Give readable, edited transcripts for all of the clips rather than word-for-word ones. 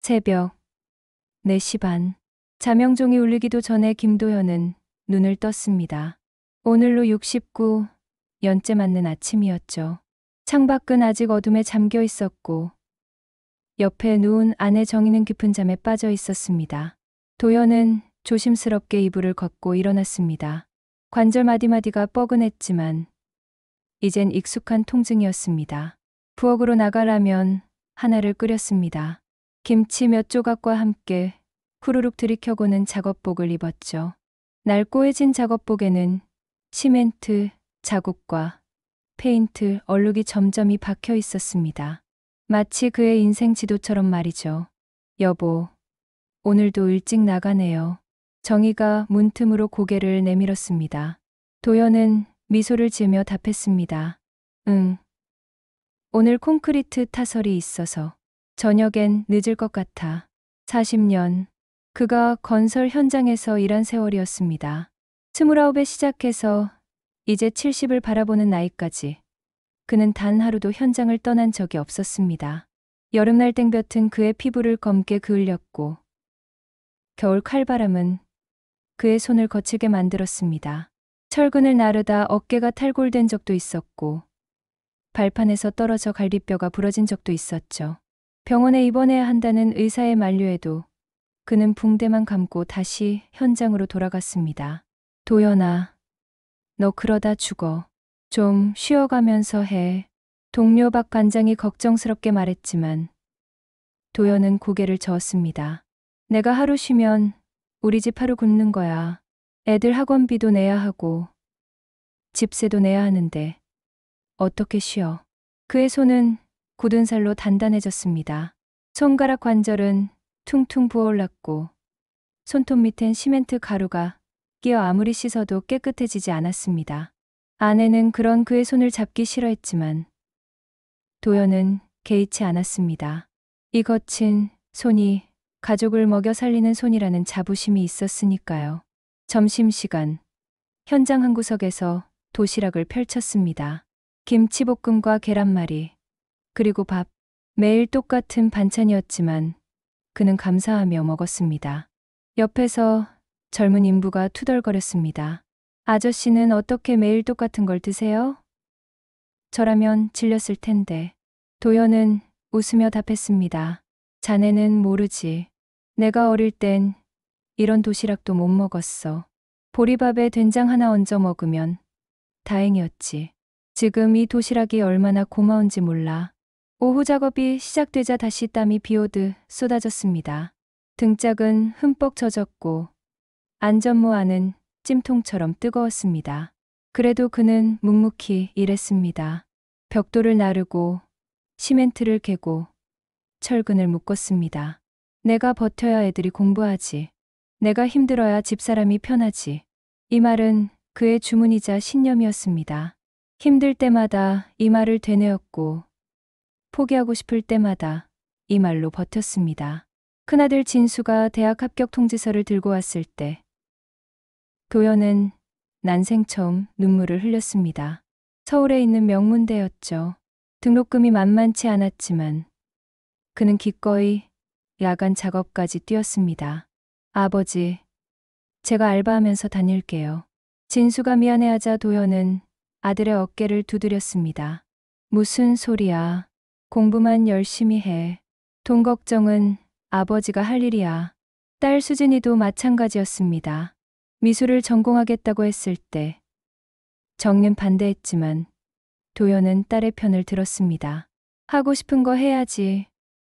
새벽 4시 반. 자명종이 울리기도 전에 김도현은 눈을 떴습니다. 오늘로 69년째 맞는 아침이었죠. 창밖은 아직 어둠에 잠겨 있었고 옆에 누운 아내 정희는 깊은 잠에 빠져 있었습니다. 도현은 조심스럽게 이불을 걷고 일어났습니다. 관절 마디마디가 뻐근했지만 이젠 익숙한 통증이었습니다. 부엌으로 나가라면 하나를 끓였습니다. 김치 몇 조각과 함께 후루룩 들이켜고는 작업복을 입었죠. 낡고해진 작업복에는 시멘트 자국과 페인트 얼룩이 점점이 박혀 있었습니다. 마치 그의 인생 지도처럼 말이죠. 여보, 오늘도 일찍 나가네요. 정희가 문틈으로 고개를 내밀었습니다. 도현은 미소를 지으며 답했습니다. 응. 오늘 콘크리트 타설이 있어서 저녁엔 늦을 것 같아. 40년. 그가 건설 현장에서 일한 세월이었습니다. 29에 시작해서 이제 70을 바라보는 나이까지 그는 단 하루도 현장을 떠난 적이 없었습니다. 여름날 땡볕은 그의 피부를 검게 그을렸고 겨울 칼바람은 그의 손을 거칠게 만들었습니다. 철근을 나르다 어깨가 탈골된 적도 있었고 발판에서 떨어져 갈비뼈가 부러진 적도 있었죠. 병원에 입원해야 한다는 의사의 만류에도 그는 붕대만 감고 다시 현장으로 돌아갔습니다. 도연아, 너 그러다 죽어. 좀 쉬어가면서 해. 동료 박 관장이 걱정스럽게 말했지만 도연은 고개를 저었습니다. 내가 하루 쉬면 우리 집 하루 굶는 거야. 애들 학원비도 내야 하고 집세도 내야 하는데 어떻게 쉬어. 그의 손은 굳은 살로 단단해졌습니다. 손가락 관절은 퉁퉁 부어올랐고 손톱 밑엔 시멘트 가루가 끼어 아무리 씻어도 깨끗해지지 않았습니다. 아내는 그런 그의 손을 잡기 싫어했지만 도연은 개의치 않았습니다. 이 거친 손이 가족을 먹여 살리는 손이라는 자부심이 있었으니까요. 점심시간, 현장 한 구석에서 도시락을 펼쳤습니다. 김치볶음과 계란말이, 그리고 밥. 매일 똑같은 반찬이었지만 그는 감사하며 먹었습니다. 옆에서 젊은 인부가 투덜거렸습니다. 아저씨는 어떻게 매일 똑같은 걸 드세요? 저라면 질렸을 텐데. 도연은 웃으며 답했습니다. 자네는 모르지. 내가 어릴 땐 이런 도시락도 못 먹었어. 보리밥에 된장 하나 얹어 먹으면 다행이었지. 지금 이 도시락이 얼마나 고마운지 몰라. 오후 작업이 시작되자 다시 땀이 비오듯 쏟아졌습니다. 등짝은 흠뻑 젖었고 안전모 안은 찜통처럼 뜨거웠습니다. 그래도 그는 묵묵히 일했습니다. 벽돌을 나르고 시멘트를 개고 철근을 묶었습니다. 내가 버텨야 애들이 공부하지. 내가 힘들어야 집사람이 편하지. 이 말은 그의 주문이자 신념이었습니다. 힘들 때마다 이 말을 되뇌었고 포기하고 싶을 때마다 이 말로 버텼습니다. 큰아들 진수가 대학 합격 통지서를 들고 왔을 때 도연은 난생 처음 눈물을 흘렸습니다. 서울에 있는 명문대였죠. 등록금이 만만치 않았지만 그는 기꺼이 야간 작업까지 뛰었습니다. 아버지, 제가 알바하면서 다닐게요. 진수가 미안해하자 도연은 아들의 어깨를 두드렸습니다. 무슨 소리야. 공부만 열심히 해. 돈 걱정은 아버지가 할 일이야. 딸 수진이도 마찬가지였습니다. 미술을 전공하겠다고 했을 때 정는 반대했지만 도연은 딸의 편을 들었습니다. 하고 싶은 거 해야지.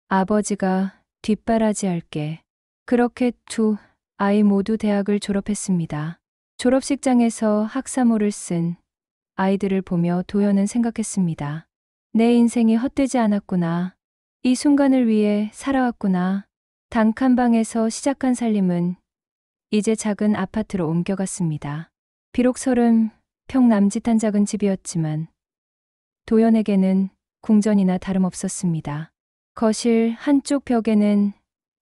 아버지가 뒷바라지할게. 그렇게 두 아이 모두 대학을 졸업했습니다. 졸업식장에서 학사모를 쓴 아이들을 보며 도연은 생각했습니다. 내 인생이 헛되지 않았구나. 이 순간을 위해 살아왔구나. 단칸방에서 시작한 살림은 이제 작은 아파트로 옮겨갔습니다. 비록 30평 남짓한 작은 집이었지만 도연에게는 궁전이나 다름없었습니다. 거실 한쪽 벽에는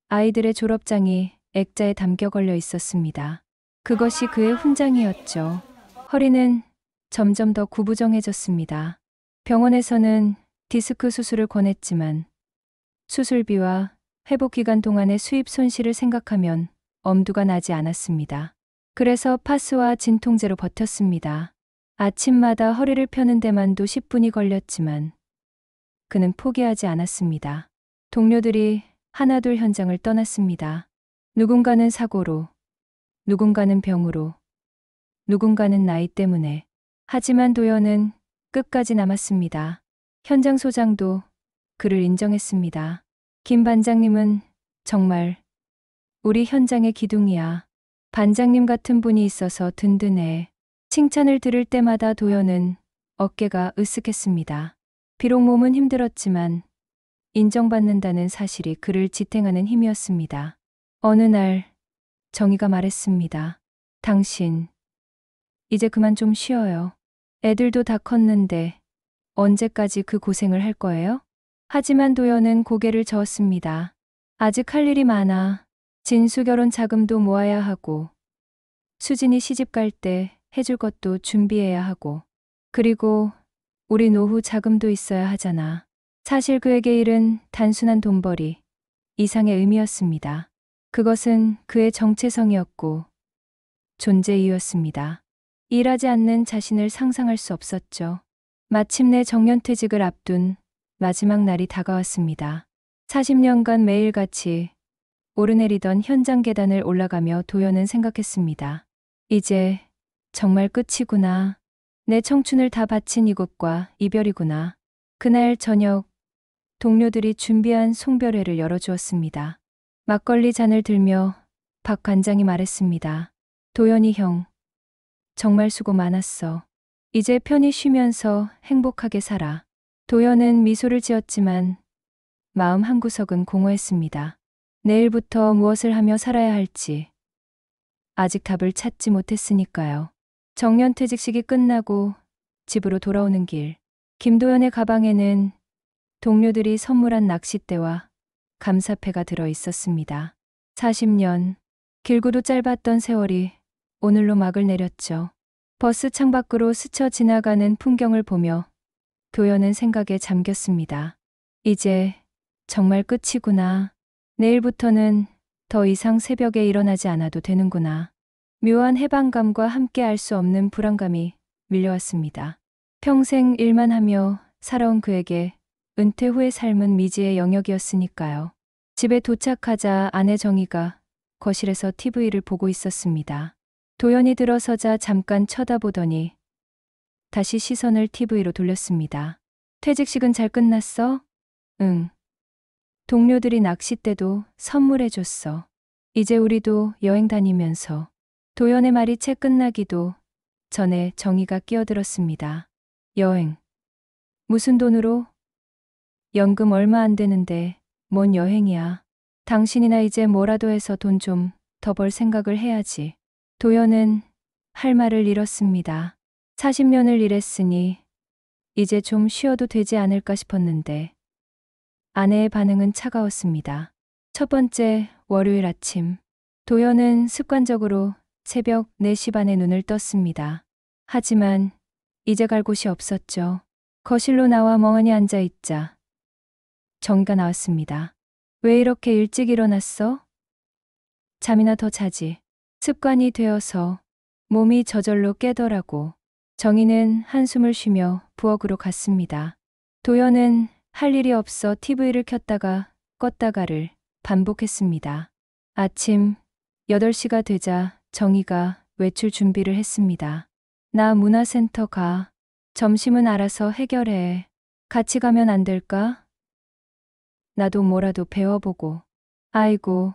아이들의 졸업장이 액자에 담겨 걸려 있었습니다. 그것이 그의 훈장이었죠. 허리는 점점 더 구부정해졌습니다. 병원에서는 디스크 수술을 권했지만 수술비와 회복 기간 동안의 수입 손실을 생각하면 엄두가 나지 않았습니다. 그래서 파스와 진통제로 버텼습니다. 아침마다 허리를 펴는 데만도 10분이 걸렸지만 그는 포기하지 않았습니다. 동료들이 하나둘 현장을 떠났습니다. 누군가는 사고로, 누군가는 병으로, 누군가는 나이 때문에. 하지만 도연은 끝까지 남았습니다. 현장 소장도 그를 인정했습니다. 김 반장님은 정말 우리 현장의 기둥이야. 반장님 같은 분이 있어서 든든해. 칭찬을 들을 때마다 도연은 어깨가 으쓱했습니다. 비록 몸은 힘들었지만 인정받는다는 사실이 그를 지탱하는 힘이었습니다. 어느 날 정희가 말했습니다. 당신 이제 그만 좀 쉬어요. 애들도 다 컸는데 언제까지 그 고생을 할 거예요? 하지만 도연은 고개를 저었습니다. 아직 할 일이 많아. 진수 결혼 자금도 모아야 하고 수진이 시집 갈 때 해줄 것도 준비해야 하고 그리고 우리 노후 자금도 있어야 하잖아. 사실 그에게 일은 단순한 돈벌이 이상의 의미였습니다. 그것은 그의 정체성이었고 존재 이유였습니다. 일하지 않는 자신을 상상할 수 없었죠. 마침내 정년퇴직을 앞둔 마지막 날이 다가왔습니다. 40년간 매일같이 오르내리던 현장 계단을 올라가며 도연은 생각했습니다. 이제 정말 끝이구나. 내 청춘을 다 바친 이곳과 이별이구나. 그날 저녁 동료들이 준비한 송별회를 열어주었습니다. 막걸리 잔을 들며 박 관장이 말했습니다. 도연이 형, 정말 수고 많았어. 이제 편히 쉬면서 행복하게 살아. 도연은 미소를 지었지만 마음 한구석은 공허했습니다. 내일부터 무엇을 하며 살아야 할지 아직 답을 찾지 못했으니까요. 정년퇴직식이 끝나고 집으로 돌아오는 길, 김도연의 가방에는 동료들이 선물한 낚싯대와 감사패가 들어 있었습니다. 40년, 길고도 짧았던 세월이 오늘로 막을 내렸죠. 버스 창밖으로 스쳐 지나가는 풍경을 보며 도연은 생각에 잠겼습니다. 이제 정말 끝이구나. 내일부터는 더 이상 새벽에 일어나지 않아도 되는구나. 묘한 해방감과 함께 알 수 없는 불안감이 밀려왔습니다. 평생 일만 하며 살아온 그에게 은퇴 후의 삶은 미지의 영역이었으니까요. 집에 도착하자 아내 정희가 거실에서 TV를 보고 있었습니다. 도연이 들어서자 잠깐 쳐다보더니 다시 시선을 TV로 돌렸습니다. 퇴직식은 잘 끝났어? 응. 동료들이 낚싯대도 선물해줬어. 이제 우리도 여행 다니면서. 도연의 말이 채 끝나기도 전에 정희가 끼어들었습니다. 여행. 무슨 돈으로? 연금 얼마 안 되는데 뭔 여행이야. 당신이나 이제 뭐라도 해서 돈 좀 더 벌 생각을 해야지. 도연은 할 말을 잃었습니다. 40년을 일했으니 이제 좀 쉬어도 되지 않을까 싶었는데 아내의 반응은 차가웠습니다. 첫 번째 월요일 아침, 도연은 습관적으로 새벽 4시 반에 눈을 떴습니다. 하지만 이제 갈 곳이 없었죠. 거실로 나와 멍하니 앉아있자 정희가 나왔습니다. 왜 이렇게 일찍 일어났어? 잠이나 더 자지. 습관이 되어서 몸이 저절로 깨더라고. 정희는 한숨을 쉬며 부엌으로 갔습니다. 도연은 할 일이 없어 TV를 켰다가 껐다가를 반복했습니다. 아침 8시가 되자 정희가 외출 준비를 했습니다. 나 문화센터 가. 점심은 알아서 해결해. 같이 가면 안 될까? 나도 뭐라도 배워보고. 아이고,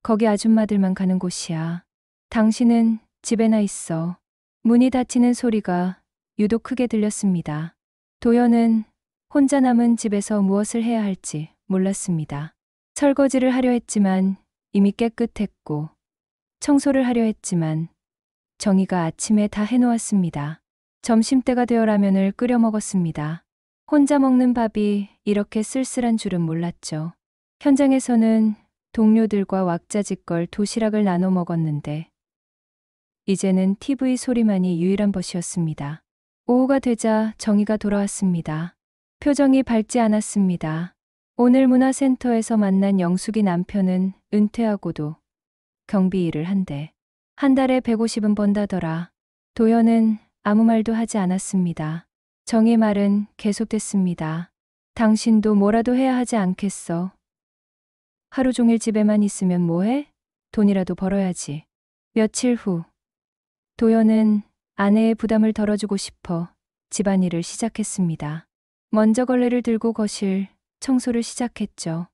거기 아줌마들만 가는 곳이야. 당신은 집에나 있어. 문이 닫히는 소리가 유독 크게 들렸습니다. 도연은 혼자 남은 집에서 무엇을 해야 할지 몰랐습니다. 설거지를 하려 했지만 이미 깨끗했고, 청소를 하려 했지만 정희가 아침에 다 해놓았습니다. 점심때가 되어 라면을 끓여 먹었습니다. 혼자 먹는 밥이 이렇게 쓸쓸한 줄은 몰랐죠. 현장에서는 동료들과 왁자지껄 도시락을 나눠 먹었는데 이제는 TV 소리만이 유일한 것이었습니다. 오후가 되자 정희가 돌아왔습니다. 표정이 밝지 않았습니다. 오늘 문화센터에서 만난 영숙이 남편은 은퇴하고도 경비 일을 한대. 한 달에 150은 번다더라. 도연은 아무 말도 하지 않았습니다. 정의 말은 계속됐습니다. 당신도 뭐라도 해야 하지 않겠어? 하루 종일 집에만 있으면 뭐해? 돈이라도 벌어야지. 며칠 후, 도연은 아내의 부담을 덜어주고 싶어 집안일을 시작했습니다. 먼저 걸레를 들고 거실 청소를 시작했죠.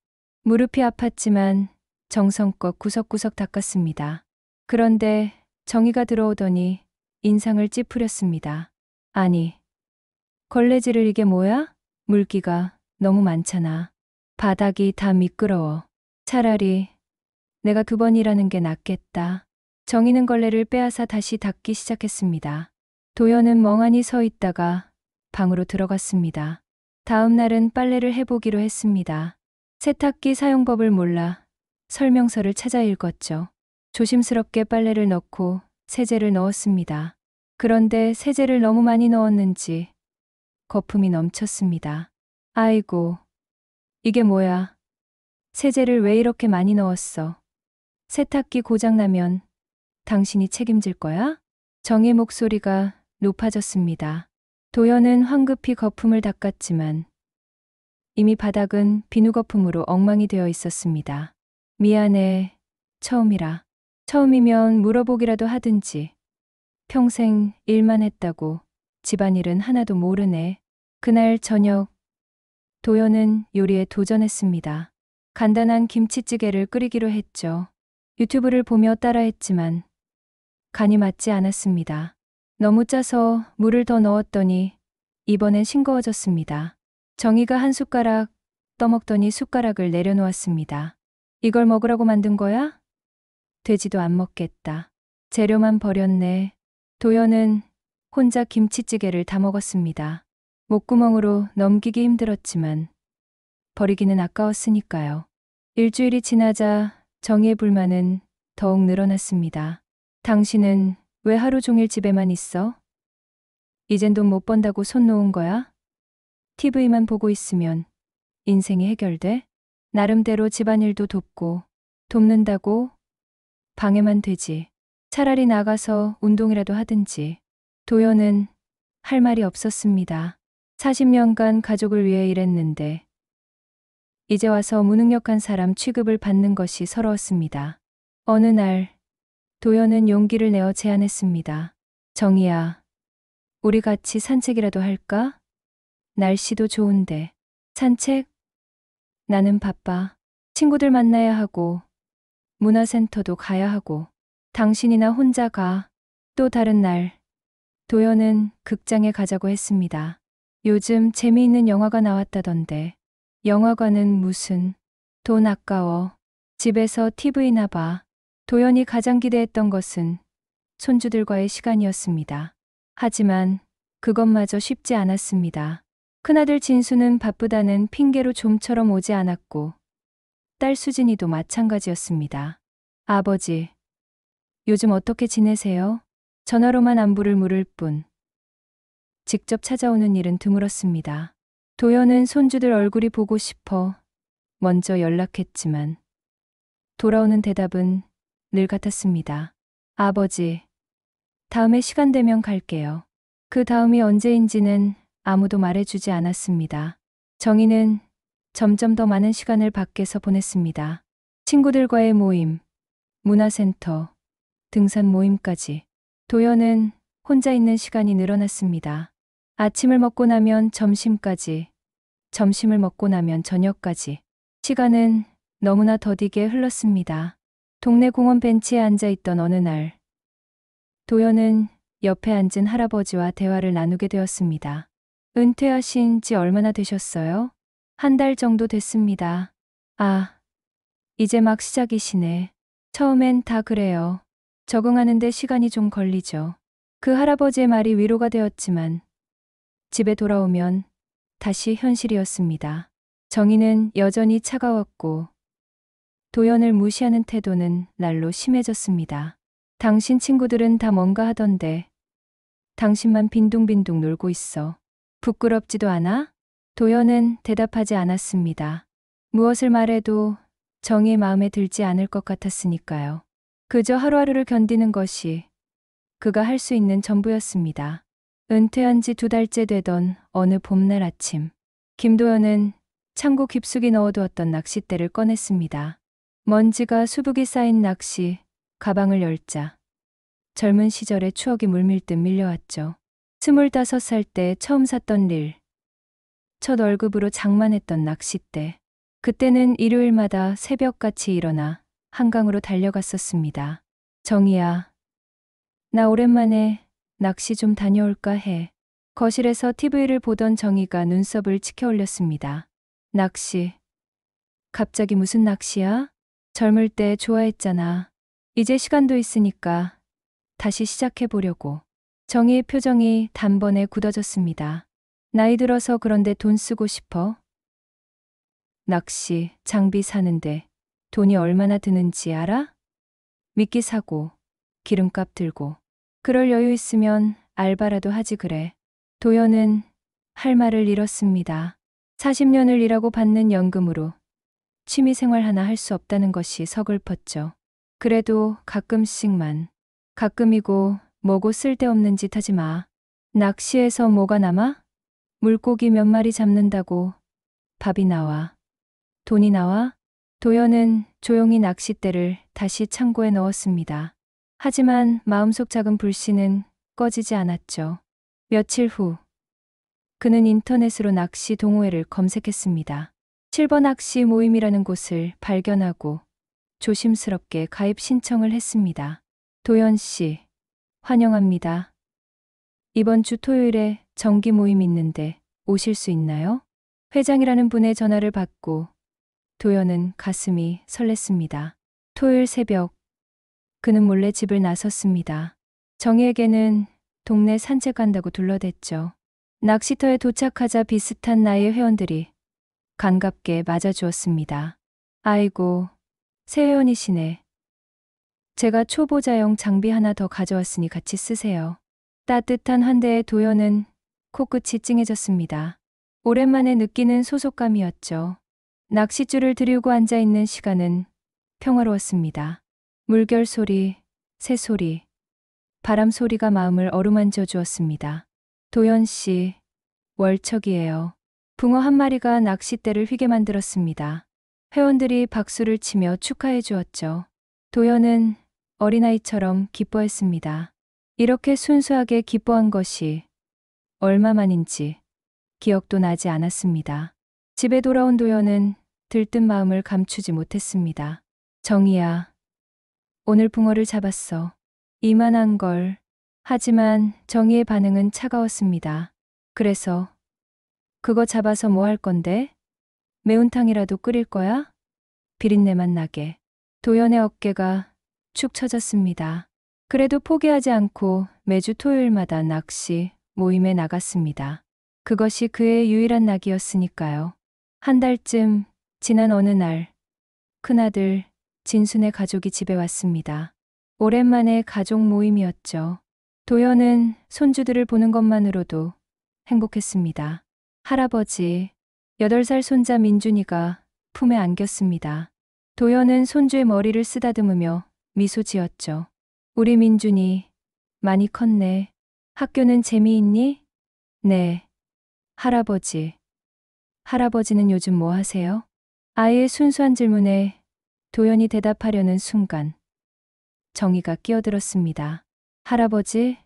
무릎이 아팠지만 정성껏 구석구석 닦았습니다. 그런데 정희가 들어오더니 인상을 찌푸렸습니다. 아니, 걸레질을 이게 뭐야? 물기가 너무 많잖아. 바닥이 다 미끄러워. 차라리 내가 2번 일하는 게 낫겠다. 정희는 걸레를 빼앗아 다시 닦기 시작했습니다. 도연은 멍하니 서 있다가 방으로 들어갔습니다. 다음 날은 빨래를 해보기로 했습니다. 세탁기 사용법을 몰라 설명서를 찾아 읽었죠. 조심스럽게 빨래를 넣고 세제를 넣었습니다. 그런데 세제를 너무 많이 넣었는지 거품이 넘쳤습니다. 아이고, 이게 뭐야? 세제를 왜 이렇게 많이 넣었어? 세탁기 고장나면 당신이 책임질 거야? 정의 목소리가 높아졌습니다. 도연은 황급히 거품을 닦았지만 이미 바닥은 비누거품으로 엉망이 되어 있었습니다. 미안해, 처음이라. 처음이면 물어보기라도 하든지. 평생 일만 했다고 집안일은 하나도 모르네. 그날 저녁, 도연은 요리에 도전했습니다. 간단한 김치찌개를 끓이기로 했죠. 유튜브를 보며 따라했지만 간이 맞지 않았습니다. 너무 짜서 물을 더 넣었더니 이번엔 싱거워졌습니다. 정희가 한 숟가락 떠먹더니 숟가락을 내려놓았습니다. 이걸 먹으라고 만든 거야? 돼지도 안 먹겠다. 재료만 버렸네. 도연은 혼자 김치찌개를 다 먹었습니다. 목구멍으로 넘기기 힘들었지만 버리기는 아까웠으니까요. 일주일이 지나자 정희의 불만은 더욱 늘어났습니다. 당신은 왜 하루 종일 집에만 있어? 이젠 돈 못 번다고 손 놓은 거야? TV만 보고 있으면 인생이 해결돼? 나름대로 집안일도 돕고 돕는다고 방해만 되지. 차라리 나가서 운동이라도 하든지. 도연은 할 말이 없었습니다. 40년간 가족을 위해 일했는데 이제 와서 무능력한 사람 취급을 받는 것이 서러웠습니다. 어느 날 도연은 용기를 내어 제안했습니다. 정희야, 우리 같이 산책이라도 할까? 날씨도 좋은데. 산책? 나는 바빠. 친구들 만나야 하고 문화센터도 가야 하고. 당신이나 혼자 가. 또 다른 날 도연은 극장에 가자고 했습니다. 요즘 재미있는 영화가 나왔다던데. 영화관은 무슨. 돈 아까워. 집에서 TV나 봐. 도연이 가장 기대했던 것은 손주들과의 시간이었습니다. 하지만 그것마저 쉽지 않았습니다. 큰아들 진수는 바쁘다는 핑계로 좀처럼 오지 않았고 딸 수진이도 마찬가지였습니다. 아버지, 요즘 어떻게 지내세요? 전화로만 안부를 물을 뿐 직접 찾아오는 일은 드물었습니다. 도연은 손주들 얼굴이 보고 싶어 먼저 연락했지만 돌아오는 대답은 늘 같았습니다. 아버지, 다음에 시간 되면 갈게요. 그 다음이 언제인지는 아무도 말해주지 않았습니다. 정희는 점점 더 많은 시간을 밖에서 보냈습니다. 친구들과의 모임, 문화센터, 등산 모임까지. 도연은 혼자 있는 시간이 늘어났습니다. 아침을 먹고 나면 점심까지, 점심을 먹고 나면 저녁까지. 시간은 너무나 더디게 흘렀습니다. 동네 공원 벤치에 앉아있던 어느 날, 도연은 옆에 앉은 할아버지와 대화를 나누게 되었습니다. 은퇴하신 지 얼마나 되셨어요? 한 달 정도 됐습니다. 아, 이제 막 시작이시네. 처음엔 다 그래요. 적응하는데 시간이 좀 걸리죠. 그 할아버지의 말이 위로가 되었지만 집에 돌아오면 다시 현실이었습니다. 정희는 여전히 차가웠고 도연을 무시하는 태도는 날로 심해졌습니다. 당신 친구들은 다 뭔가 하던데 당신만 빈둥빈둥 놀고 있어. 부끄럽지도 않아? 도연은 대답하지 않았습니다. 무엇을 말해도 정희의 마음에 들지 않을 것 같았으니까요. 그저 하루하루를 견디는 것이 그가 할 수 있는 전부였습니다. 은퇴한 지 2달째 되던 어느 봄날 아침, 김도연은 창고 깊숙이 넣어두었던 낚싯대를 꺼냈습니다. 먼지가 수북이 쌓인 낚시 가방을 열자 젊은 시절의 추억이 물밀듯 밀려왔죠. 25살 때 처음 샀던 릴, 첫 월급으로 장만했던 낚싯대. 그때는 일요일마다 새벽같이 일어나 한강으로 달려갔었습니다. 정희야, 나 오랜만에 낚시 좀 다녀올까 해. 거실에서 TV를 보던 정희가 눈썹을 치켜 올렸습니다. 낚시. 갑자기 무슨 낚시야? 젊을 때 좋아했잖아. 이제 시간도 있으니까 다시 시작해보려고. 정희의 표정이 단번에 굳어졌습니다. 나이 들어서 그런데 돈 쓰고 싶어? 낚시, 장비 사는데 돈이 얼마나 드는지 알아? 미끼 사고, 기름값 들고. 그럴 여유 있으면 알바라도 하지 그래. 도연은 할 말을 잃었습니다. 40년을 일하고 받는 연금으로 취미생활 하나 할 수 없다는 것이 서글펐죠. 그래도 가끔씩만. 가끔이고 뭐고 쓸데없는 짓 하지 마. 낚시에서 뭐가 남아? 물고기 몇 마리 잡는다고 밥이 나와. 돈이 나와? 도연은 조용히 낚싯대를 다시 창고에 넣었습니다. 하지만 마음속 작은 불씨는 꺼지지 않았죠. 며칠 후, 그는 인터넷으로 낚시 동호회를 검색했습니다. 실버 낚시 모임이라는 곳을 발견하고 조심스럽게 가입 신청을 했습니다. 도연 씨, 환영합니다. 이번 주 토요일에 정기 모임 있는데 오실 수 있나요? 회장이라는 분의 전화를 받고 도연은 가슴이 설렜습니다. 토요일 새벽, 그는 몰래 집을 나섰습니다. 정희에게는 동네 산책 간다고 둘러댔죠. 낚시터에 도착하자 비슷한 나이의 회원들이 반갑게 맞아주었습니다. 아이고, 새 회원이시네. 제가 초보자용 장비 하나 더 가져왔으니 같이 쓰세요. 따뜻한 환대에 도연은 코끝이 찡해졌습니다. 오랜만에 느끼는 소속감이었죠. 낚싯줄을 들이우고 앉아있는 시간은 평화로웠습니다. 물결 소리, 새 소리, 바람 소리가 마음을 어루만져 주었습니다. 도연 씨, 월척이에요. 붕어 한 마리가 낚싯대를 휘게 만들었습니다. 회원들이 박수를 치며 축하해 주었죠. 도연은 어린아이처럼 기뻐했습니다. 이렇게 순수하게 기뻐한 것이 얼마만인지 기억도 나지 않았습니다. 집에 돌아온 도연은 들뜬 마음을 감추지 못했습니다. 정희야, 오늘 붕어를 잡았어. 이만한 걸. 하지만 정희의 반응은 차가웠습니다. 그래서 그거 잡아서 뭐 할 건데? 매운탕이라도 끓일 거야? 비린내만 나게. 도연의 어깨가 축 처졌습니다. 그래도 포기하지 않고 매주 토요일마다 낚시 모임에 나갔습니다. 그것이 그의 유일한 낙이었으니까요. 한 달쯤 지난 어느 날, 큰아들 진순의 가족이 집에 왔습니다. 오랜만에 가족 모임이었죠. 도연은 손주들을 보는 것만으로도 행복했습니다. 할아버지, 8살 손자 민준이가 품에 안겼습니다. 도연은 손주의 머리를 쓰다듬으며 미소 지었죠. 우리 민준이 많이 컸네. 학교는 재미있니? 네. 할아버지. 할아버지는 요즘 뭐 하세요? 아이의 순수한 질문에 도연이 대답하려는 순간 정희가 끼어들었습니다. 할아버지,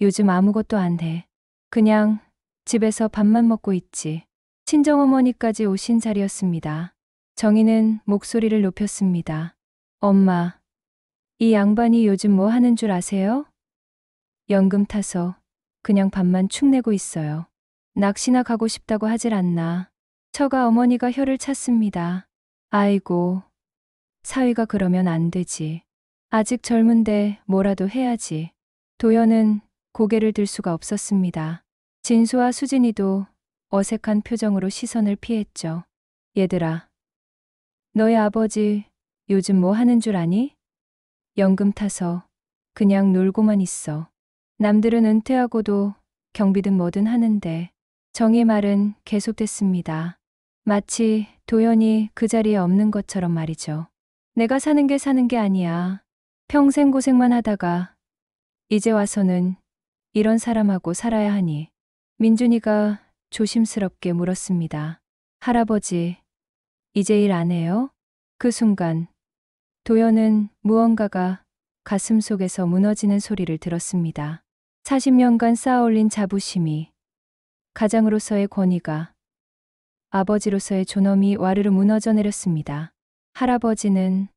요즘 아무것도 안 해. 그냥 집에서 밥만 먹고 있지. 친정어머니까지 오신 자리였습니다. 정희는 목소리를 높였습니다. 엄마, 이 양반이 요즘 뭐 하는 줄 아세요? 연금 타서 그냥 밥만 축 내고 있어요. 낚시나 가고 싶다고 하질 않나. 처가 어머니가 혀를 찼습니다. 아이고, 사위가 그러면 안 되지. 아직 젊은데 뭐라도 해야지. 도연은 고개를 들 수가 없었습니다. 진수와 수진이도 어색한 표정으로 시선을 피했죠. 얘들아, 너희 아버지 요즘 뭐 하는 줄 아니? 연금 타서 그냥 놀고만 있어. 남들은 은퇴하고도 경비든 뭐든 하는데 정의 말은 계속됐습니다. 마치 도연이 그 자리에 없는 것처럼 말이죠. 내가 사는 게 아니야. 평생 고생만 하다가 이제 와서는 이런 사람하고 살아야 하니. 민준이가 조심스럽게 물었습니다. 할아버지, 이제 일 안 해요? 그 순간 도연은 무언가가 가슴속에서 무너지는 소리를 들었습니다. 40년간 쌓아올린 자부심이, 가장으로서의 권위가, 아버지로서의 존엄이 와르르 무너져 내렸습니다. 할아버지는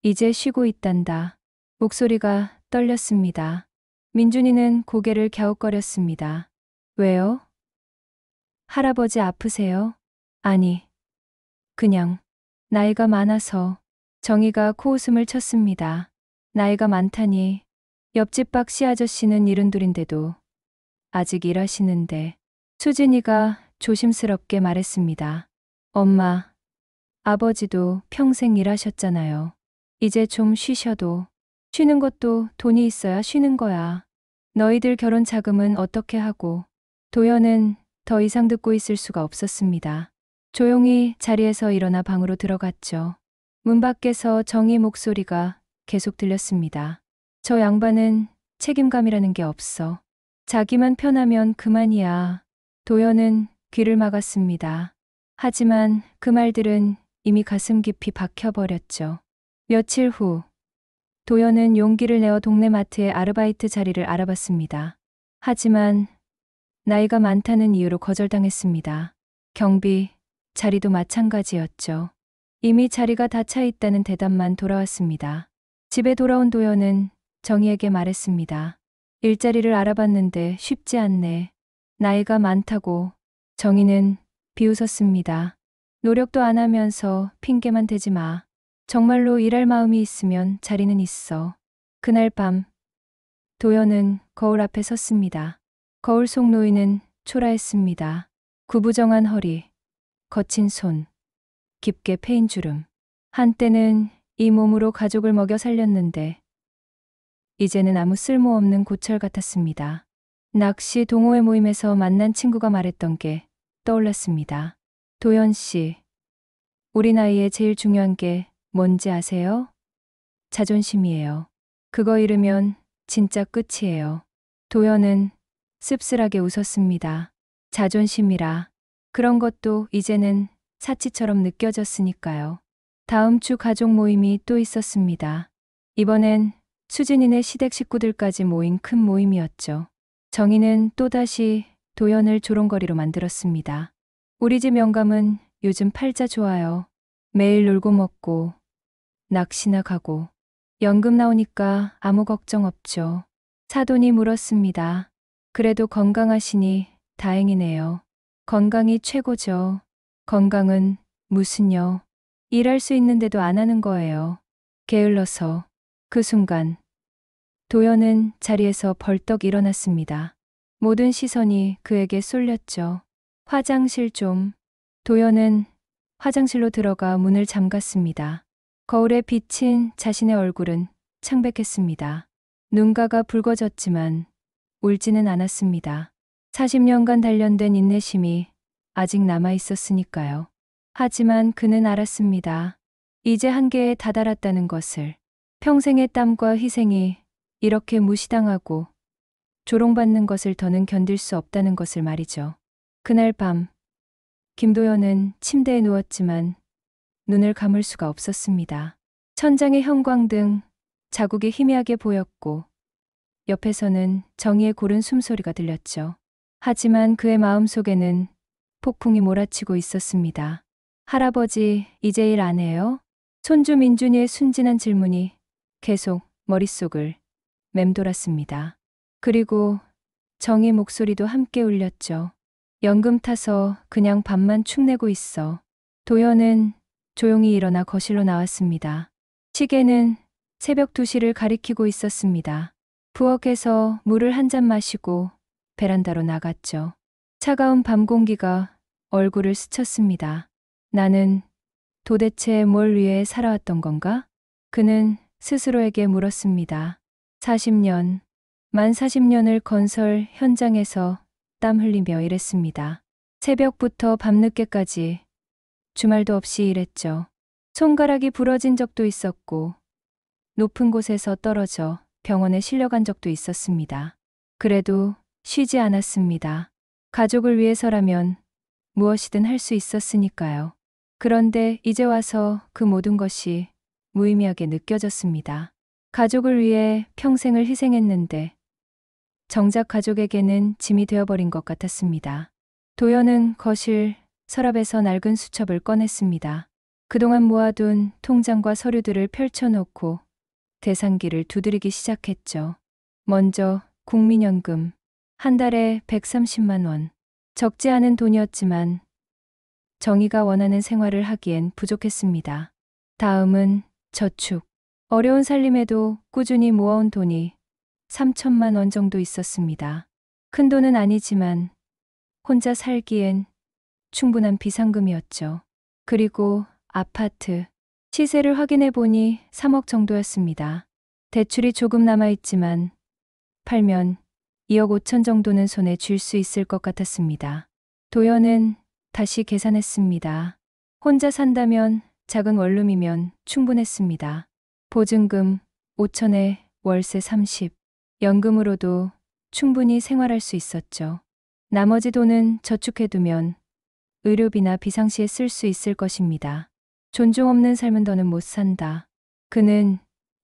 이제 쉬고 있단다. 목소리가 떨렸습니다. 민준이는 고개를 갸웃거렸습니다. 왜요? 할아버지 아프세요? 아니, 그냥 나이가 많아서. 정희가 코웃음을 쳤습니다. 나이가 많다니. 옆집 박씨 아저씨는 72인데도 아직 일하시는데. 수진이가 조심스럽게 말했습니다. 엄마, 아버지도 평생 일하셨잖아요. 이제 좀 쉬셔도. 쉬는 것도 돈이 있어야 쉬는 거야. 너희들 결혼 자금은 어떻게 하고. 도연은 더 이상 듣고 있을 수가 없었습니다. 조용히 자리에서 일어나 방으로 들어갔죠. 문 밖에서 정희 목소리가 계속 들렸습니다. 저 양반은 책임감이라는 게 없어. 자기만 편하면 그만이야. 도연은 귀를 막았습니다. 하지만 그 말들은 이미 가슴 깊이 박혀버렸죠. 며칠 후, 도연은 용기를 내어 동네 마트의 아르바이트 자리를 알아봤습니다. 하지만 나이가 많다는 이유로 거절당했습니다. 경비, 자리도 마찬가지였죠. 이미 자리가 다 차 있다는 대답만 돌아왔습니다. 집에 돌아온 도연은 정희에게 말했습니다. 일자리를 알아봤는데 쉽지 않네. 나이가 많다고. 정희는 비웃었습니다. 노력도 안 하면서 핑계만 대지 마. 정말로 일할 마음이 있으면 자리는 있어. 그날 밤, 도연은 거울 앞에 섰습니다. 거울 속 노인은 초라했습니다. 구부정한 허리, 거친 손, 깊게 패인 주름. 한때는 이 몸으로 가족을 먹여 살렸는데 이제는 아무 쓸모없는 고철 같았습니다. 낚시 동호회 모임에서 만난 친구가 말했던 게 떠올랐습니다. 도연 씨, 우리 나이에 제일 중요한 게 뭔지 아세요? 자존심이에요. 그거 잃으면 진짜 끝이에요. 도연은 씁쓸하게 웃었습니다. 자존심이라. 그런 것도 이제는 사치처럼 느껴졌으니까요. 다음 주 가족 모임이 또 있었습니다. 이번엔 수진이네 시댁 식구들까지 모인 큰 모임이었죠. 정희는 또다시 도연을 조롱거리로 만들었습니다. 우리 집 영감은 요즘 팔자 좋아요. 매일 놀고 먹고 낚시나 가고 연금 나오니까 아무 걱정 없죠. 사돈이 물었습니다. 그래도 건강하시니 다행이네요. 건강이 최고죠. 건강은 무슨요? 일할 수 있는데도 안 하는 거예요. 게을러서. 그 순간 도연은 자리에서 벌떡 일어났습니다. 모든 시선이 그에게 쏠렸죠. 화장실 좀. 도연은 화장실로 들어가 문을 잠갔습니다. 거울에 비친 자신의 얼굴은 창백했습니다. 눈가가 붉어졌지만 울지는 않았습니다. 40년간 단련된 인내심이 아직 남아 있었으니까요. 하지만 그는 알았습니다. 이제 한계에 다다랐다는 것을. 평생의 땀과 희생이 이렇게 무시당하고 조롱받는 것을 더는 견딜 수 없다는 것을 말이죠. 그날 밤, 김도연은 침대에 누웠지만 눈을 감을 수가 없었습니다. 천장의 형광등, 자국이 희미하게 보였고 옆에서는 정희의 고른 숨소리가 들렸죠. 하지만 그의 마음속에는 폭풍이 몰아치고 있었습니다. 할아버지, 이제 일 안 해요? 손주 민준이의 순진한 질문이 계속 머릿속을 맴돌았습니다. 그리고 정희 목소리도 함께 울렸죠. 연금 타서 그냥 밥만 축내고 있어. 도연은 조용히 일어나 거실로 나왔습니다. 시계는 새벽 2시를 가리키고 있었습니다. 부엌에서 물을 한 잔 마시고 베란다로 나갔죠. 차가운 밤 공기가 얼굴을 스쳤습니다. 나는 도대체 뭘 위해 살아왔던 건가? 그는 스스로에게 물었습니다. 40년, 만 40년을 건설 현장에서 땀 흘리며 일했습니다. 새벽부터 밤늦게까지 주말도 없이 일했죠. 손가락이 부러진 적도 있었고, 높은 곳에서 떨어져 병원에 실려간 적도 있었습니다. 그래도 쉬지 않았습니다. 가족을 위해서라면 무엇이든 할 수 있었으니까요. 그런데 이제 와서 그 모든 것이 무의미하게 느껴졌습니다. 가족을 위해 평생을 희생했는데 정작 가족에게는 짐이 되어버린 것 같았습니다. 도연은 거실 서랍에서 낡은 수첩을 꺼냈습니다. 그동안 모아둔 통장과 서류들을 펼쳐놓고 계산기를 두드리기 시작했죠. 먼저 국민연금, 한 달에 130만 원. 적지 않은 돈이었지만 정희가 원하는 생활을 하기엔 부족했습니다. 다음은 저축. 어려운 살림에도 꾸준히 모아온 돈이 3천만 원 정도 있었습니다. 큰 돈은 아니지만 혼자 살기엔 충분한 비상금이었죠. 그리고 아파트. 시세를 확인해 보니 3억 정도였습니다. 대출이 조금 남아있지만 팔면 2억 5천 정도는 손에 쥘 수 있을 것 같았습니다. 도연은 다시 계산했습니다. 혼자 산다면 작은 원룸이면 충분했습니다. 보증금 5천에 월세 30, 연금으로도 충분히 생활할 수 있었죠. 나머지 돈은 저축해두면 의료비나 비상시에 쓸 수 있을 것입니다. 존중 없는 삶은 더는 못 산다. 그는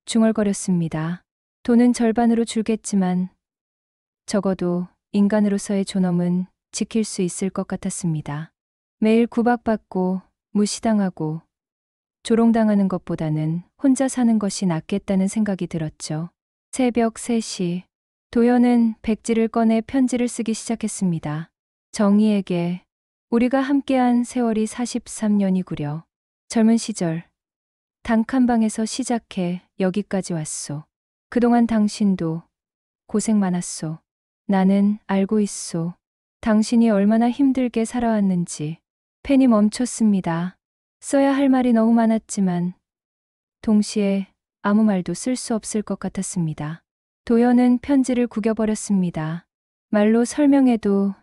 중얼거렸습니다. 돈은 절반으로 줄겠지만 적어도 인간으로서의 존엄은 지킬 수 있을 것 같았습니다. 매일 구박받고 무시당하고 조롱당하는 것보다는 혼자 사는 것이 낫겠다는 생각이 들었죠. 새벽 3시, 도연은 백지를 꺼내 편지를 쓰기 시작했습니다. 정희에게 우리가 함께한 세월이 43년이구려. 젊은 시절 단칸방에서 시작해 여기까지 왔소. 그동안 당신도 고생 많았소. 나는 알고 있소. 당신이 얼마나 힘들게 살아왔는지. 펜이 멈췄습니다. 써야 할 말이 너무 많았지만 동시에 아무 말도 쓸 수 없을 것 같았습니다. 도연은 편지를 구겨버렸습니다. 말로 설명해도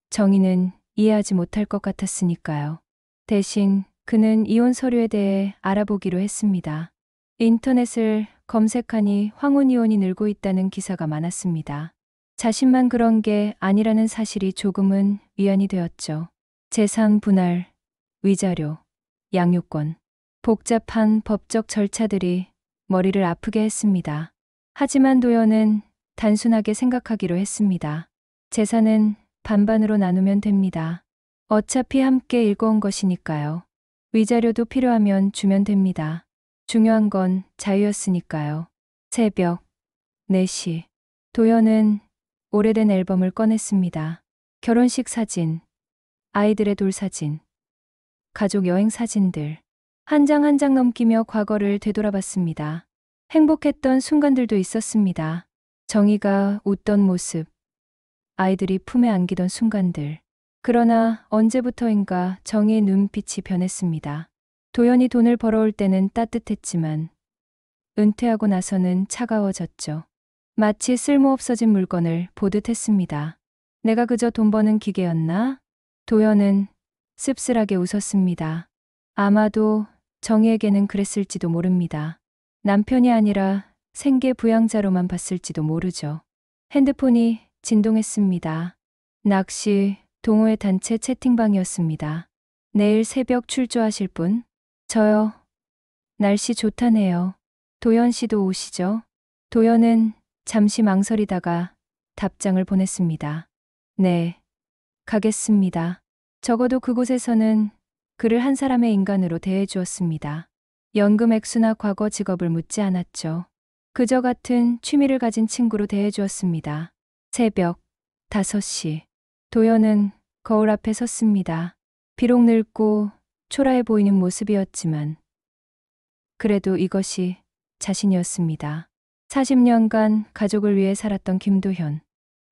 정희는 이해하지 못할 것 같았으니까요. 대신 그는 이혼 서류에 대해 알아보기로 했습니다. 인터넷을 검색하니 황혼 이혼이 늘고 있다는 기사가 많았습니다. 자신만 그런 게 아니라는 사실이 조금은 위안이 되었죠. 재산 분할, 위자료, 양육권, 복잡한 법적 절차들이 머리를 아프게 했습니다. 하지만 도연은 단순하게 생각하기로 했습니다. 재산은 반반으로 나누면 됩니다. 어차피 함께 일궈온 것이니까요. 위자료도 필요하면 주면 됩니다. 중요한 건 자유였으니까요. 새벽 4시, 도연은 오래된 앨범을 꺼냈습니다. 결혼식 사진, 아이들의 돌사진, 가족 여행 사진들. 한 장 한 장 넘기며 과거를 되돌아봤습니다. 행복했던 순간들도 있었습니다. 정희가 웃던 모습, 아이들이 품에 안기던 순간들. 그러나 언제부터인가 정희의 눈빛이 변했습니다. 도연이 돈을 벌어올 때는 따뜻했지만 은퇴하고 나서는 차가워졌죠. 마치 쓸모없어진 물건을 보듯 했습니다. 내가 그저 돈 버는 기계였나? 도연은 씁쓸하게 웃었습니다. 아마도 정희에게는 그랬을지도 모릅니다. 남편이 아니라 생계 부양자로만 봤을지도 모르죠. 핸드폰이 진동했습니다. 낚시, 동호회 단체 채팅방이었습니다. 내일 새벽 출조하실 분? 저요. 날씨 좋다네요. 도연 씨도 오시죠? 도연은 잠시 망설이다가 답장을 보냈습니다. 네, 가겠습니다. 적어도 그곳에서는 그를 한 사람의 인간으로 대해주었습니다. 연금 액수나 과거 직업을 묻지 않았죠. 그저 같은 취미를 가진 친구로 대해주었습니다. 새벽 5시, 도연은 거울 앞에 섰습니다. 비록 늙고 초라해 보이는 모습이었지만 그래도 이것이 자신이었습니다. 40년간 가족을 위해 살았던 김도현.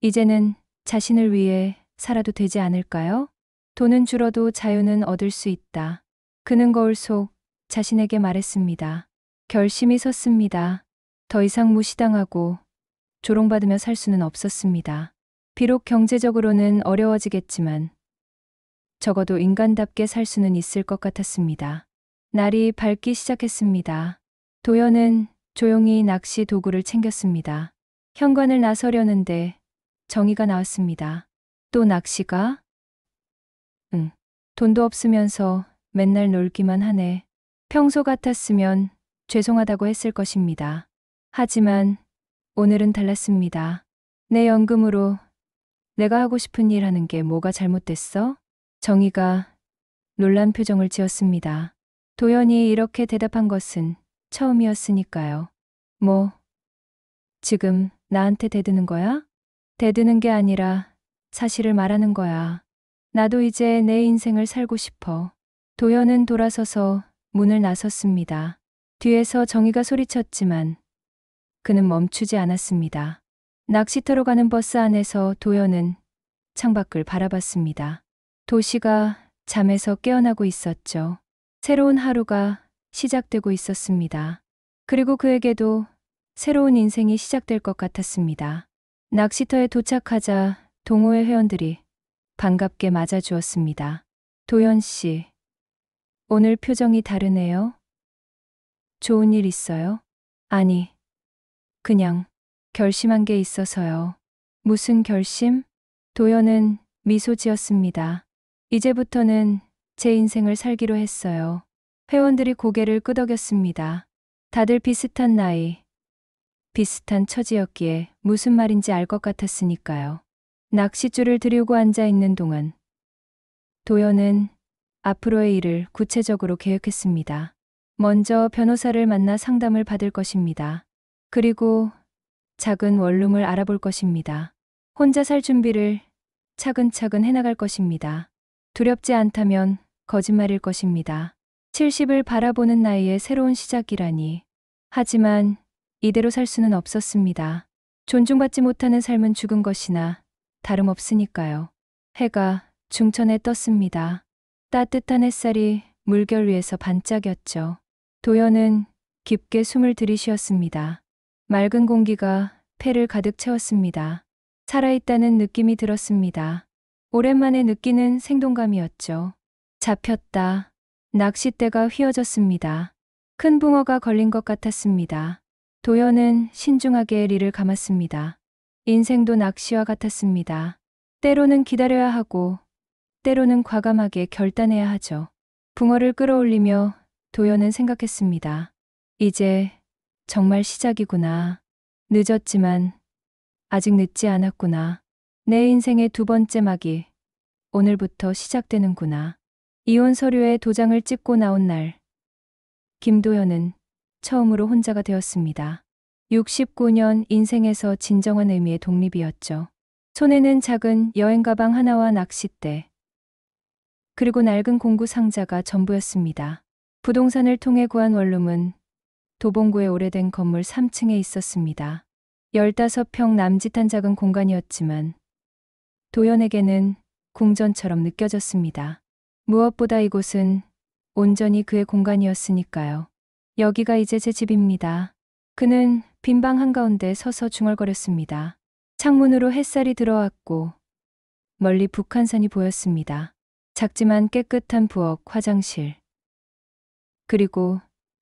이제는 자신을 위해 살아도 되지 않을까요? 돈은 줄어도 자유는 얻을 수 있다. 그는 거울 속 자신에게 말했습니다. 결심이 섰습니다. 더 이상 무시당하고 조롱받으며 살 수는 없었습니다. 비록 경제적으로는 어려워지겠지만 적어도 인간답게 살 수는 있을 것 같았습니다. 날이 밝기 시작했습니다. 도연은 조용히 낚시 도구를 챙겼습니다. 현관을 나서려는데 정희가 나왔습니다. 또 낚시가? 응. 돈도 없으면서 맨날 놀기만 하네. 평소 같았으면 죄송하다고 했을 것입니다. 하지만 오늘은 달랐습니다. 내 연금으로 내가 하고 싶은 일 하는 게 뭐가 잘못됐어? 정희가 놀란 표정을 지었습니다. 도연이 이렇게 대답한 것은 처음이었으니까요. 뭐, 지금 나한테 대드는 거야? 대드는 게 아니라 사실을 말하는 거야. 나도 이제 내 인생을 살고 싶어. 도연은 돌아서서 문을 나섰습니다. 뒤에서 정희가 소리쳤지만 그는 멈추지 않았습니다. 낚시터로 가는 버스 안에서 도연은 창밖을 바라봤습니다. 도시가 잠에서 깨어나고 있었죠. 새로운 하루가 시작되고 있었습니다. 그리고 그에게도 새로운 인생이 시작될 것 같았습니다. 낚시터에 도착하자 동호회 회원들이 반갑게 맞아주었습니다. 도연 씨, 오늘 표정이 다르네요. 좋은 일 있어요? 아니, 그냥 결심한 게 있어서요. 무슨 결심? 도연은 미소 지었습니다. 이제부터는 제 인생을 살기로 했어요. 회원들이 고개를 끄덕였습니다. 다들 비슷한 나이, 비슷한 처지였기에 무슨 말인지 알 것 같았으니까요. 낚싯줄을 들이고 앉아 있는 동안 도연은 앞으로의 일을 구체적으로 계획했습니다. 먼저 변호사를 만나 상담을 받을 것입니다. 그리고 작은 원룸을 알아볼 것입니다. 혼자 살 준비를 차근차근 해나갈 것입니다. 두렵지 않다면 거짓말일 것입니다. 70을 바라보는 나이에 새로운 시작이라니. 하지만 이대로 살 수는 없었습니다. 존중받지 못하는 삶은 죽은 것이나 다름없으니까요. 해가 중천에 떴습니다. 따뜻한 햇살이 물결 위에서 반짝였죠. 도연은 깊게 숨을 들이쉬었습니다. 맑은 공기가 폐를 가득 채웠습니다. 살아있다는 느낌이 들었습니다. 오랜만에 느끼는 생동감이었죠. 잡혔다. 낚싯대가 휘어졌습니다. 큰 붕어가 걸린 것 같았습니다. 도연은 신중하게 리를 감았습니다. 인생도 낚시와 같았습니다. 때로는 기다려야 하고 때로는 과감하게 결단해야 하죠. 붕어를 끌어올리며 도연은 생각했습니다. 이제 정말 시작이구나. 늦었지만 아직 늦지 않았구나. 내 인생의 두 번째 막이 오늘부터 시작되는구나. 이혼 서류에 도장을 찍고 나온 날, 김도연은 처음으로 혼자가 되었습니다. 69년 인생에서 진정한 의미의 독립이었죠. 손에는 작은 여행 가방 하나와 낚싯대, 그리고 낡은 공구 상자가 전부였습니다. 부동산을 통해 구한 원룸은 도봉구의 오래된 건물 3층에 있었습니다. 15평 남짓한 작은 공간이었지만 도연에게는 궁전처럼 느껴졌습니다. 무엇보다 이곳은 온전히 그의 공간이었으니까요. 여기가 이제 제 집입니다. 그는 빈 방 한가운데 서서 중얼거렸습니다. 창문으로 햇살이 들어왔고 멀리 북한산이 보였습니다. 작지만 깨끗한 부엌, 화장실, 그리고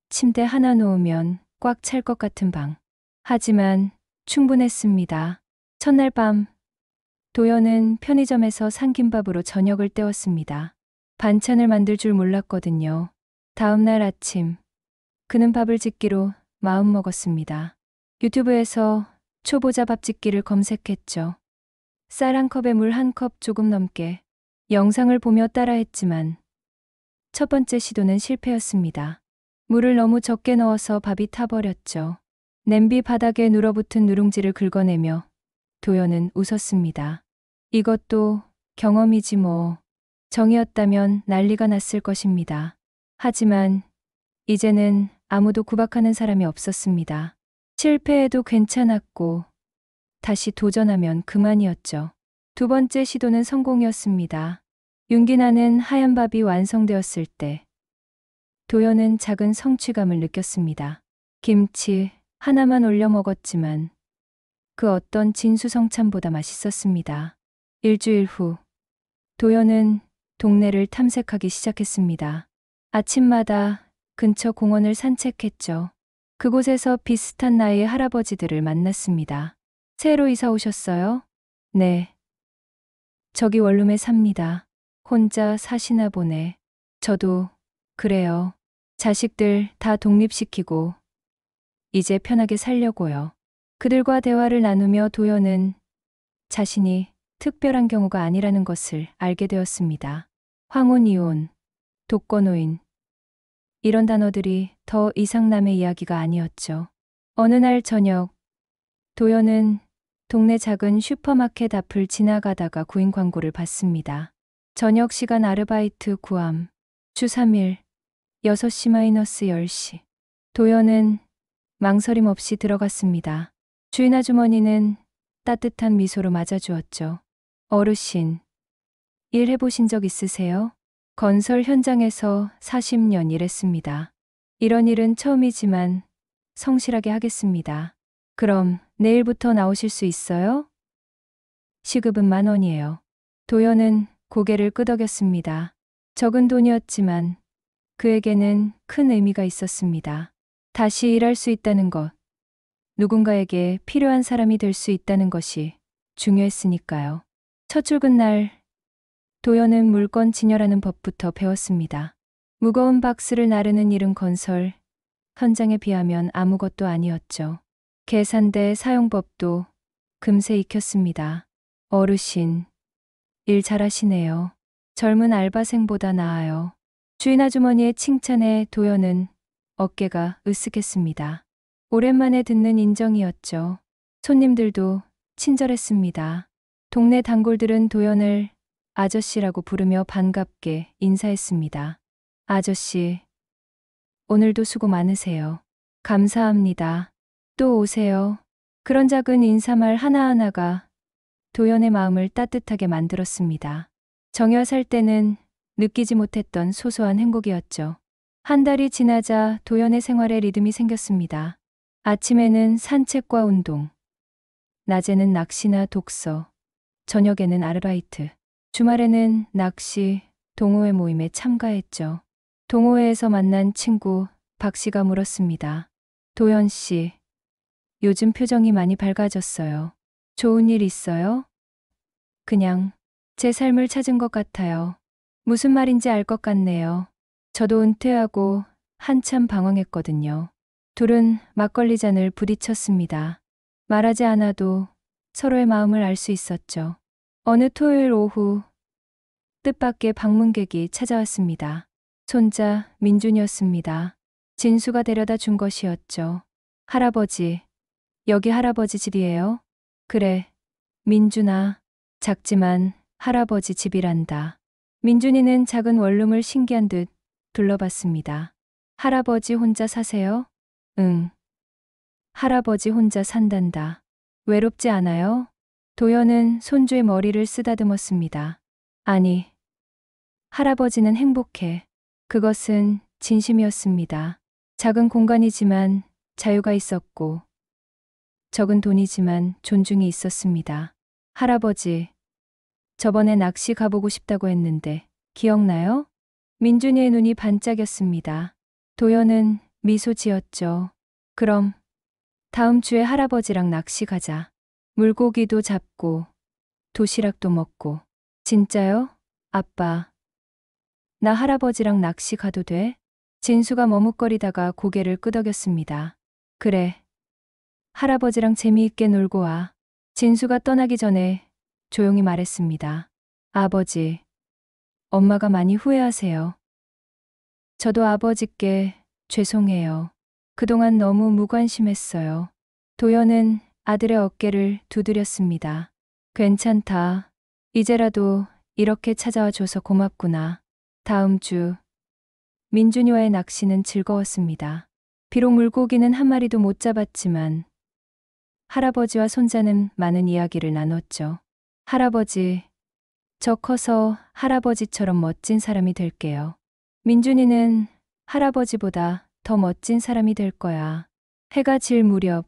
침대 하나 놓으면 꽉 찰 것 같은 방. 하지만 충분했습니다. 첫날 밤, 도연은 편의점에서 산 김밥으로 저녁을 때웠습니다. 반찬을 만들 줄 몰랐거든요. 다음 날 아침, 그는 밥을 짓기로 마음먹었습니다. 유튜브에서 초보자 밥 짓기를 검색했죠. 쌀 한 컵에 물 한 컵 조금 넘게. 영상을 보며 따라했지만 첫 번째 시도는 실패였습니다. 물을 너무 적게 넣어서 밥이 타버렸죠. 냄비 바닥에 눌어붙은 누룽지를 긁어내며 도연은 웃었습니다. 이것도 경험이지 뭐. 정이었다면 난리가 났을 것입니다. 하지만 이제는 아무도 구박하는 사람이 없었습니다. 실패해도 괜찮았고 다시 도전하면 그만이었죠. 두 번째 시도는 성공이었습니다. 윤기 나는 하얀 밥이 완성되었을 때 도연은 작은 성취감을 느꼈습니다. 김치 하나만 올려 먹었지만 그 어떤 진수성찬보다 맛있었습니다. 일주일 후 도연은 동네를 탐색하기 시작했습니다. 아침마다 근처 공원을 산책했죠. 그곳에서 비슷한 나이의 할아버지들을 만났습니다. 새로 이사 오셨어요? 네. 저기 원룸에 삽니다. 혼자 사시나 보네. 저도 그래요. 자식들 다 독립시키고 이제 편하게 살려고요. 그들과 대화를 나누며 도연은 자신이 특별한 경우가 아니라는 것을 알게 되었습니다. 황혼 이혼, 독거노인, 이런 단어들이 더 이상 남의 이야기가 아니었죠. 어느 날 저녁, 도연은 동네 작은 슈퍼마켓 앞을 지나가다가 구인 광고를 봤습니다. 저녁 시간 아르바이트 구함, 주 3일, 6시-10시. 도연은 망설임 없이 들어갔습니다. 주인 아주머니는 따뜻한 미소로 맞아주었죠. 어르신, 일해보신 적 있으세요? 건설 현장에서 40년 일했습니다. 이런 일은 처음이지만 성실하게 하겠습니다. 그럼 내일부터 나오실 수 있어요? 시급은 10,000원이에요. 도연은 고개를 끄덕였습니다. 적은 돈이었지만 그에게는 큰 의미가 있었습니다. 다시 일할 수 있다는 것, 누군가에게 필요한 사람이 될 수 있다는 것이 중요했으니까요. 첫 출근 날, 도연은 물건 진열하는 법부터 배웠습니다. 무거운 박스를 나르는 일은 건설 현장에 비하면 아무것도 아니었죠. 계산대 사용법도 금세 익혔습니다. 어르신, 일 잘하시네요. 젊은 알바생보다 나아요. 주인 아주머니의 칭찬에 도연은 어깨가 으쓱했습니다. 오랜만에 듣는 인정이었죠. 손님들도 친절했습니다. 동네 단골들은 도연을 아저씨라고 부르며 반갑게 인사했습니다. 아저씨, 오늘도 수고 많으세요. 감사합니다. 또 오세요. 그런 작은 인사말 하나하나가 도연의 마음을 따뜻하게 만들었습니다. 정여 살 때는 느끼지 못했던 소소한 행복이었죠. 한 달이 지나자 도연의 생활에 리듬이 생겼습니다. 아침에는 산책과 운동, 낮에는 낚시나 독서, 저녁에는 아르바이트, 주말에는 낚시, 동호회 모임에 참가했죠. 동호회에서 만난 친구 박 씨가 물었습니다. 도연 씨, 요즘 표정이 많이 밝아졌어요. 좋은 일 있어요? 그냥 제 삶을 찾은 것 같아요. 무슨 말인지 알 것 같네요. 저도 은퇴하고 한참 방황했거든요. 둘은 막걸리 잔을 부딪혔습니다. 말하지 않아도 서로의 마음을 알 수 있었죠. 어느 토요일 오후, 뜻밖의 방문객이 찾아왔습니다. 손자 민준이었습니다. 진수가 데려다 준 것이었죠. 할아버지, 여기 할아버지 집이에요? 그래, 민준아. 작지만 할아버지 집이란다. 민준이는 작은 원룸을 신기한 듯 둘러봤습니다. 할아버지 혼자 사세요? 응. 할아버지 혼자 산단다. 외롭지 않아요? 도연은 손주의 머리를 쓰다듬었습니다. 아니, 할아버지는 행복해. 그것은 진심이었습니다. 작은 공간이지만 자유가 있었고, 적은 돈이지만 존중이 있었습니다. 할아버지, 저번에 낚시 가보고 싶다고 했는데 기억나요? 민준이의 눈이 반짝였습니다. 도연은 미소 지었죠. 그럼 다음 주에 할아버지랑 낚시 가자. 물고기도 잡고 도시락도 먹고. 진짜요? 아빠, 나 할아버지랑 낚시 가도 돼? 진수가 머뭇거리다가 고개를 끄덕였습니다. 그래. 할아버지랑 재미있게 놀고 와. 진수가 떠나기 전에 조용히 말했습니다. 아버지, 엄마가 많이 후회하세요. 저도 아버지께 죄송해요. 그동안 너무 무관심했어요. 도연은 아들의 어깨를 두드렸습니다. 괜찮다. 이제라도 이렇게 찾아와 줘서 고맙구나. 다음 주 민준이와의 낚시는 즐거웠습니다. 비록 물고기는 한 마리도 못 잡았지만 할아버지와 손자는 많은 이야기를 나눴죠. 할아버지, 저 커서 할아버지처럼 멋진 사람이 될게요. 민준이는 할아버지보다 더 멋진 사람이 될 거야. 해가 질 무렵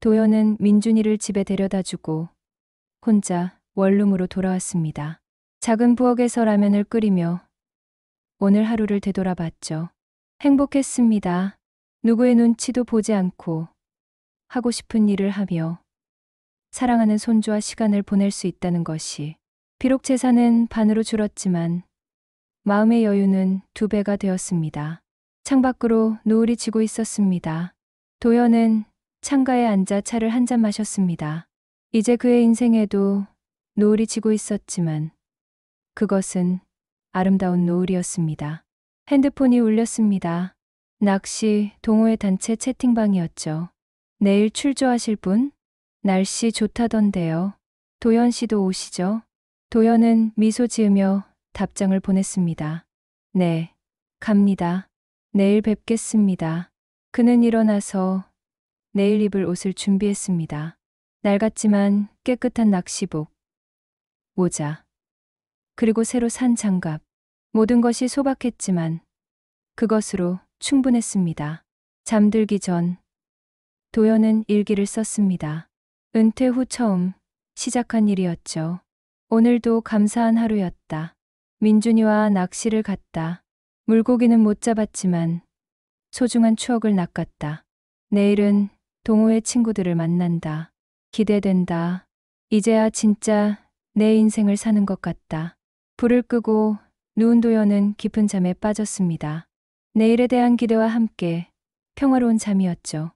도연은 민준이를 집에 데려다주고 혼자 원룸으로 돌아왔습니다. 작은 부엌에서 라면을 끓이며 오늘 하루를 되돌아봤죠. 행복했습니다. 누구의 눈치도 보지 않고 하고 싶은 일을 하며 사랑하는 손주와 시간을 보낼 수 있다는 것이, 비록 재산은 반으로 줄었지만 마음의 여유는 2배가 되었습니다. 창밖으로 노을이 지고 있었습니다. 도연은 창가에 앉아 차를 한 잔 마셨습니다. 이제 그의 인생에도 노을이 지고 있었지만 그것은 아름다운 노을이었습니다. 핸드폰이 울렸습니다. 낚시 동호회 단체 채팅방이었죠. 내일 출조하실 분? 날씨 좋다던데요. 도연 씨도 오시죠? 도연은 미소 지으며 답장을 보냈습니다. 네, 갑니다. 내일 뵙겠습니다. 그는 일어나서 내일 입을 옷을 준비했습니다. 낡았지만 깨끗한 낚시복, 모자, 그리고 새로 산 장갑. 모든 것이 소박했지만 그것으로 충분했습니다. 잠들기 전 도연은 일기를 썼습니다. 은퇴 후 처음 시작한 일이었죠. 오늘도 감사한 하루였다. 민준이와 낚시를 갔다. 물고기는 못 잡았지만 소중한 추억을 낚았다. 내일은 동호회 친구들을 만난다. 기대된다. 이제야 진짜 내 인생을 사는 것 같다. 불을 끄고 누운 도연은 깊은 잠에 빠졌습니다. 내일에 대한 기대와 함께 평화로운 잠이었죠.